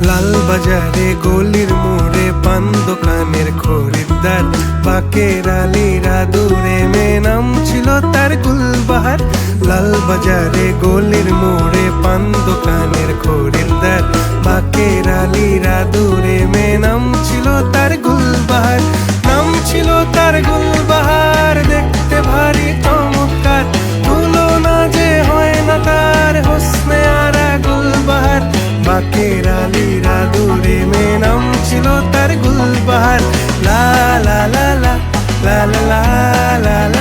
লাল বাজারে গলির মোড়ে পান দোকানের খরিদ্দার, বাকের আলীরা দূরে মে নাম ছিল তার গুলবাহার। লাল বাজারে গলির মোড়ে পান দোকানের খরিদ্দার, বাকের আলীরা দূরে মে নাম ছিল তার গুলবাহার। নাম ছিল তার গুলবাহার, দেখতে ভারী চমৎকার, তুলনা যে হয় না তার হোসনে আরা গুলবাহার। বাকের আলীরা দূরে মে নাম ছিল তার গুলবাহার। লা লা লা লা লা লা লা লা।